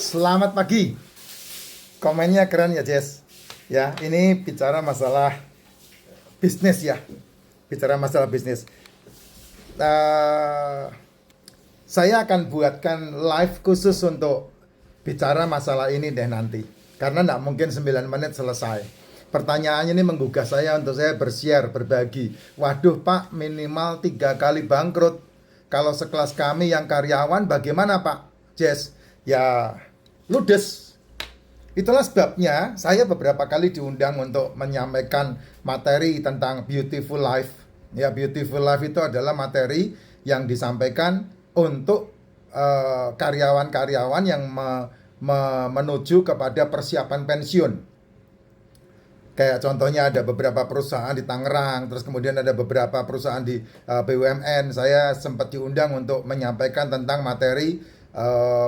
Selamat pagi. Komennya keren ya, Jess. Ya, ini bicara masalah bisnis ya. Bicara masalah bisnis. Eh, saya akan buatkan live khusus untuk bicara masalah ini deh nanti. Karena nggak mungkin 9 menit selesai. Pertanyaannya ini menggugah saya untuk saya bershare, berbagi. Waduh Pak, minimal 3 kali bangkrut. Kalau sekelas kami yang karyawan bagaimana Pak? Jess, ya ludes. Itulah sebabnya saya beberapa kali diundang untuk menyampaikan materi tentang Beautiful Life. Ya, Beautiful Life itu adalah materi yang disampaikan untuk karyawan-karyawan yang menuju kepada persiapan pensiun. Kayak contohnya ada beberapa perusahaan di Tangerang, terus kemudian ada beberapa perusahaan di BUMN. Saya sempat diundang untuk menyampaikan tentang materi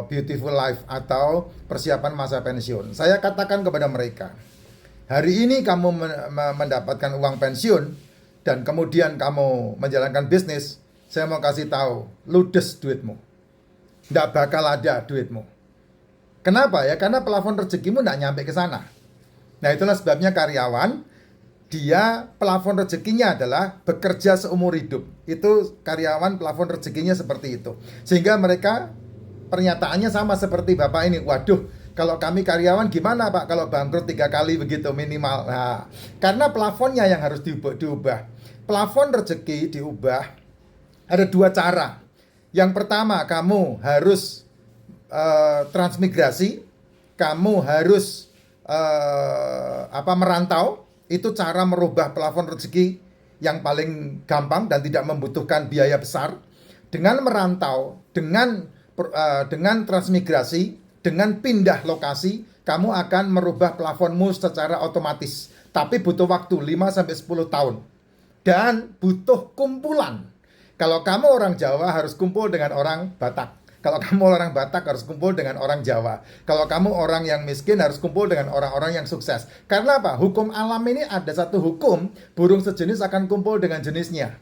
Beautiful Life atau persiapan masa pensiun. Saya katakan kepada mereka, hari ini kamu mendapatkan uang pensiun dan kemudian kamu menjalankan bisnis, saya mau kasih tahu, ludes duitmu. Nggak bakal ada duitmu. Kenapa ya? Karena plafon rezekimu nggak nyampe ke sana. Nah, itulah sebabnya karyawan, dia plafon rezekinya adalah bekerja seumur hidup. Itu karyawan plafon rezekinya seperti itu. Sehingga mereka pernyataannya sama seperti Bapak ini. Waduh, kalau kami karyawan gimana Pak kalau bangkrut 3 kali begitu minimal. Nah, karena plafonnya yang harus diubah. Plafon rezeki diubah ada 2 cara. Yang pertama, kamu harus transmigrasi, kamu harus merantau. Itu cara merubah plafon rezeki yang paling gampang dan tidak membutuhkan biaya besar. Dengan merantau, dengan transmigrasi, dengan pindah lokasi, kamu akan merubah plafonmu secara otomatis. Tapi butuh waktu 5-10 tahun. Dan butuh kumpulan. Kalau kamu orang Jawa harus kumpul dengan orang Batak. Kalau kamu orang Batak harus kumpul dengan orang Jawa. Kalau kamu orang yang miskin harus kumpul dengan orang-orang yang sukses. Karena apa? Hukum alam ini ada satu hukum, burung sejenis akan kumpul dengan jenisnya.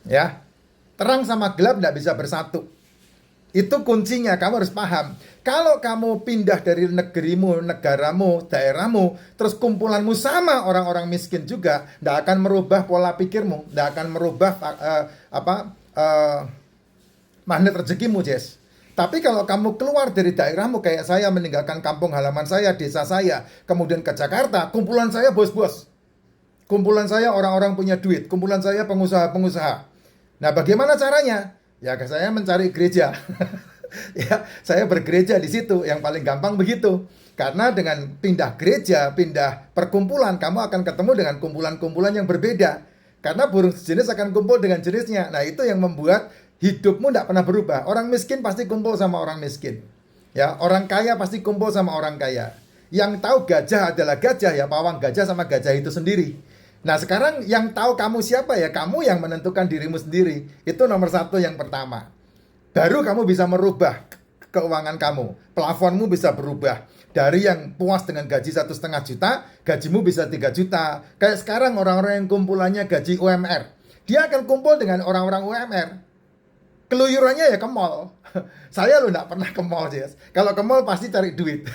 Ya, terang sama gelap tidak bisa bersatu. Itu kuncinya, kamu harus paham. Kalau kamu pindah dari negerimu, negaramu, daerahmu, terus kumpulanmu sama orang-orang miskin juga, tidak akan merubah pola pikirmu, tidak akan merubah magnet rezekimu, Jess. Tapi kalau kamu keluar dari daerahmu, kayak saya meninggalkan kampung halaman saya, desa saya, kemudian ke Jakarta, kumpulan saya bos-bos. Kumpulan saya orang-orang punya duit, kumpulan saya pengusaha-pengusaha. Nah, bagaimana caranya? Ya, saya mencari gereja. Ya, saya bergereja di situ, yang paling gampang begitu. Karena dengan pindah gereja, pindah perkumpulan, kamu akan ketemu dengan kumpulan-kumpulan yang berbeda. Karena burung sejenis akan kumpul dengan jenisnya. Nah, itu yang membuat hidupmu tidak pernah berubah. Orang miskin pasti kumpul sama orang miskin. Ya, orang kaya pasti kumpul sama orang kaya. Yang tahu gajah adalah gajah, ya pawang gajah sama gajah itu sendiri. Nah, sekarang yang tahu kamu siapa ya? Kamu yang menentukan dirimu sendiri. Itu nomor 1 yang pertama. Baru kamu bisa merubah keuangan kamu. Plafonmu bisa berubah. Dari yang puas dengan gaji 1,5 juta, gajimu bisa 3 juta. Kayak sekarang orang-orang yang kumpulannya gaji UMR. Dia akan kumpul dengan orang-orang UMR. Keluyurannya ya ke mall. Saya loh gak pernah ke mall, Jess. Kalau ke mall pasti cari duit.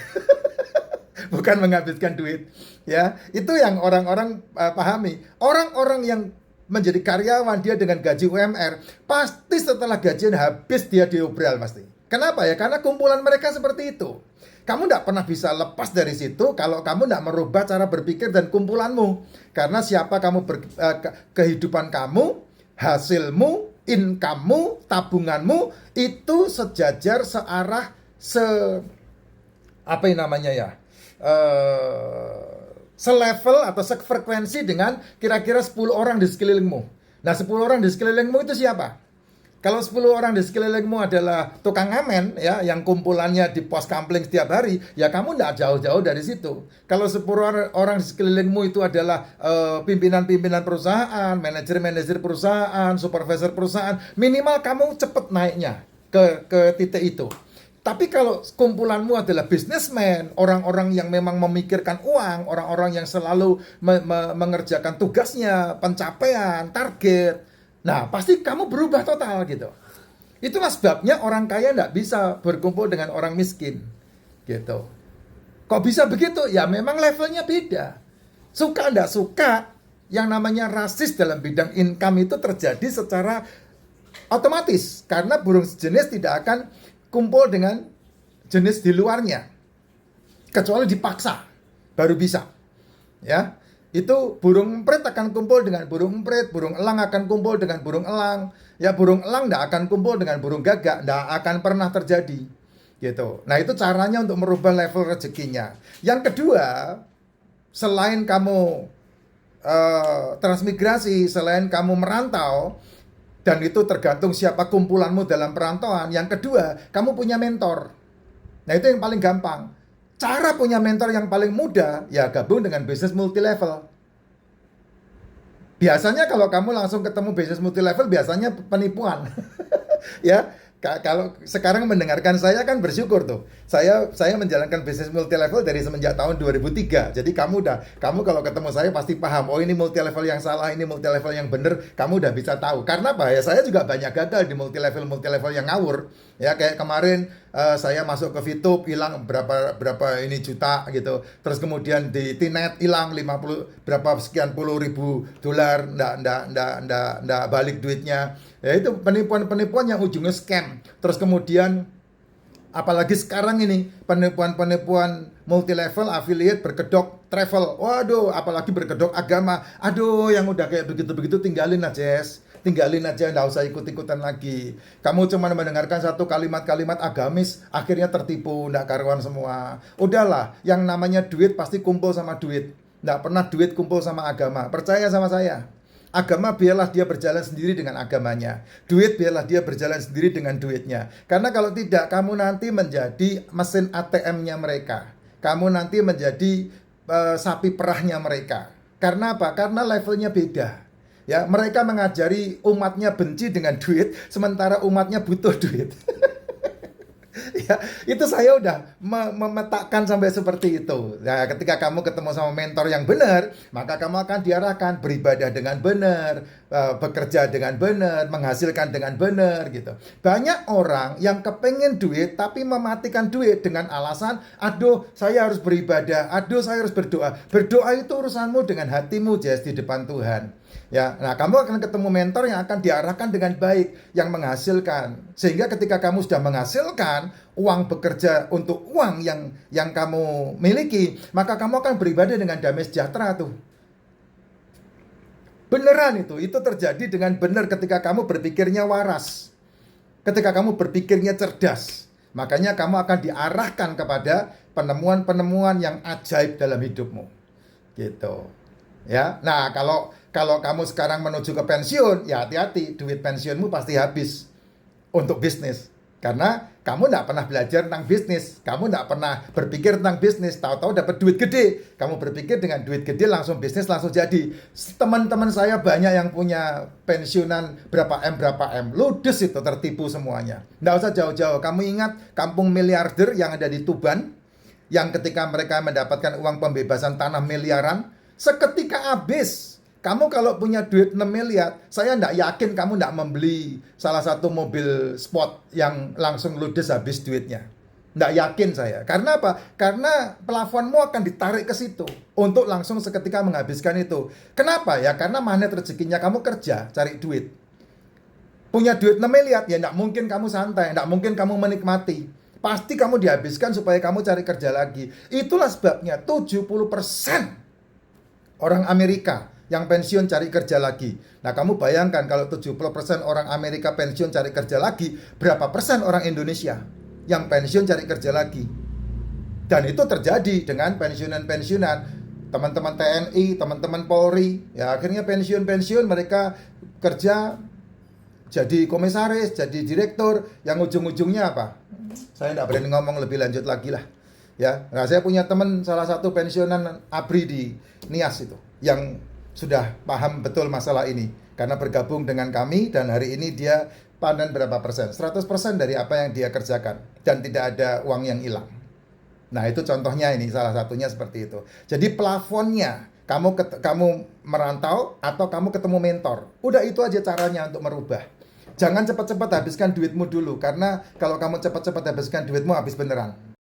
Bukan menghabiskan duit. Ya, itu yang orang-orang pahami. Orang-orang yang menjadi karyawan, dia dengan gaji UMR, pasti setelah gajian habis dia diobral pasti. Kenapa ya? Karena kumpulan mereka seperti itu. Kamu tidak pernah bisa lepas dari situ kalau kamu tidak merubah cara berpikir dan kumpulanmu. Karena siapa kamu kehidupan kamu, hasilmu, income-mu, tabunganmu itu sejajar, searah, selevel atau sefrekuensi dengan kira-kira 10 orang di sekelilingmu. Nah, 10 orang di sekelilingmu itu siapa? Kalau 10 orang di sekelilingmu adalah tukang ngamen, ya, yang kumpulannya di pos kampling setiap hari, ya kamu tidak jauh-jauh dari situ. Kalau 10 orang di sekelilingmu itu adalah pimpinan-pimpinan perusahaan, manajer-manajer perusahaan, supervisor perusahaan, minimal kamu cepat naiknya ke titik itu. Tapi kalau kumpulanmu adalah businessman, orang-orang yang memang memikirkan uang, orang-orang yang selalu mengerjakan tugasnya, pencapaian, target, nah pasti kamu berubah total gitu. Itulah sebabnya orang kaya tidak bisa berkumpul dengan orang miskin. Gitu. Kok bisa begitu? Ya memang levelnya beda. Suka nggak suka, yang namanya rasis dalam bidang income itu terjadi secara otomatis. Karena burung sejenis tidak akan kumpul dengan jenis di luarnya. Kecuali dipaksa, baru bisa. Ya, itu burung emprit akan kumpul dengan burung emprit, burung elang akan kumpul dengan burung elang. Ya, burung elang nggak akan kumpul dengan burung gagak, nggak akan pernah terjadi. Gitu. Nah, itu caranya untuk merubah level rezekinya. Yang kedua, selain kamu transmigrasi, selain kamu merantau, dan itu tergantung siapa kumpulanmu dalam perantauan. Yang kedua, kamu punya mentor. Nah, itu yang paling gampang. Cara punya mentor yang paling mudah, ya gabung dengan bisnis multi-level. Biasanya kalau kamu langsung ketemu bisnis multi-level, biasanya penipuan. Ya, kalau sekarang mendengarkan saya kan bersyukur tuh. Saya menjalankan bisnis multi level dari semenjak tahun 2003. Jadi kamu kalau ketemu saya pasti paham, oh ini multi level yang salah, ini multi level yang bener, kamu udah bisa tahu. Karena apa ya? Saya juga banyak gagal di multi level yang ngawur. Ya kayak kemarin saya masuk ke VTube hilang berapa ini juta gitu. Terus kemudian di Tnet hilang 50 berapa sekian puluh ribu dolar, ndak balik duitnya. Ya itu penipuan-penipuan yang ujungnya scam. Terus kemudian apalagi sekarang ini penipuan-penipuan multi level affiliate berkedok travel. Waduh, apalagi berkedok agama. Aduh, yang udah kayak begitu-begitu tinggalin aja, tinggalin aja, nggak usah ikut-ikutan lagi. Kamu cuma mendengarkan satu kalimat-kalimat agamis, akhirnya tertipu, nggak karuan semua. Udahlah, yang namanya duit pasti kumpul sama duit. Nggak pernah duit kumpul sama agama. Percaya sama saya. Agama biarlah dia berjalan sendiri dengan agamanya. Duit biarlah dia berjalan sendiri dengan duitnya. Karena kalau tidak, kamu nanti menjadi mesin ATM-nya mereka. Kamu nanti menjadi sapi perahnya mereka. Karena apa? Karena levelnya beda. Ya, mereka mengajari umatnya benci dengan duit, sementara umatnya butuh duit. Ya, itu saya udah memetakan sampai seperti itu. Nah, ketika kamu ketemu sama mentor yang benar, maka kamu akan diarahkan beribadah dengan benar, bekerja dengan benar, menghasilkan dengan benar gitu. Banyak orang yang kepengen duit tapi mematikan duit dengan alasan, aduh saya harus beribadah, aduh saya harus berdoa. Berdoa itu urusanmu dengan hatimu, Jess, di depan Tuhan. Ya, nah kamu akan ketemu mentor yang akan diarahkan dengan baik, yang menghasilkan. Sehingga ketika kamu sudah menghasilkan uang, bekerja untuk uang yang kamu miliki, maka kamu akan beribadah dengan damai sejahtera tuh. Beneran itu terjadi dengan benar ketika kamu berpikirnya waras. Ketika kamu berpikirnya cerdas. Makanya kamu akan diarahkan kepada penemuan-penemuan yang ajaib dalam hidupmu. Gitu. Ya. Nah, kalau kamu sekarang menuju ke pensiun, ya hati-hati, duit pensiunmu pasti habis untuk bisnis. Karena kamu tidak pernah belajar tentang bisnis, kamu tidak pernah berpikir tentang bisnis, tahu-tahu dapat duit gede, kamu berpikir dengan duit gede langsung bisnis langsung jadi. Teman-teman saya banyak yang punya pensiunan berapa M, ludes itu, tertipu semuanya. Tidak usah jauh-jauh, kamu ingat kampung miliarder yang ada di Tuban, yang ketika mereka mendapatkan uang pembebasan tanah miliaran, seketika habis. Kamu kalau punya duit 6 miliar, saya tidak yakin kamu tidak membeli salah satu mobil sport yang langsung ludes habis duitnya. Tidak yakin saya. Karena apa? Karena pelafonmu akan ditarik ke situ untuk langsung seketika menghabiskan itu. Kenapa? Ya karena magnet rezekinya kamu kerja, cari duit. Punya duit 6 miliar, ya tidak mungkin kamu santai, tidak mungkin kamu menikmati. Pasti kamu dihabiskan supaya kamu cari kerja lagi. Itulah sebabnya 70% orang Amerika yang pensiun cari kerja lagi. Nah, kamu bayangkan kalau 70% orang Amerika pensiun cari kerja lagi, berapa persen orang Indonesia yang pensiun cari kerja lagi? Dan itu terjadi dengan pensiunan-pensiunan teman-teman TNI, teman-teman Polri. Ya, akhirnya pensiun-pensiun, mereka kerja jadi komisaris, jadi direktur, yang ujung-ujungnya apa? Saya tidak berani ngomong lebih lanjut lagi lah. Ya, nah saya punya teman salah satu pensiunan ABRI di Nias itu, yang sudah paham betul masalah ini karena bergabung dengan kami, dan hari ini dia panen berapa persen? 100% dari apa yang dia kerjakan, dan tidak ada uang yang hilang. Nah, itu contohnya, ini salah satunya seperti itu. Jadi plafonnya kamu merantau atau kamu ketemu mentor. Udah itu aja caranya untuk merubah. Jangan cepat-cepat habiskan duitmu dulu, karena kalau kamu cepat-cepat habiskan duitmu, habis beneran.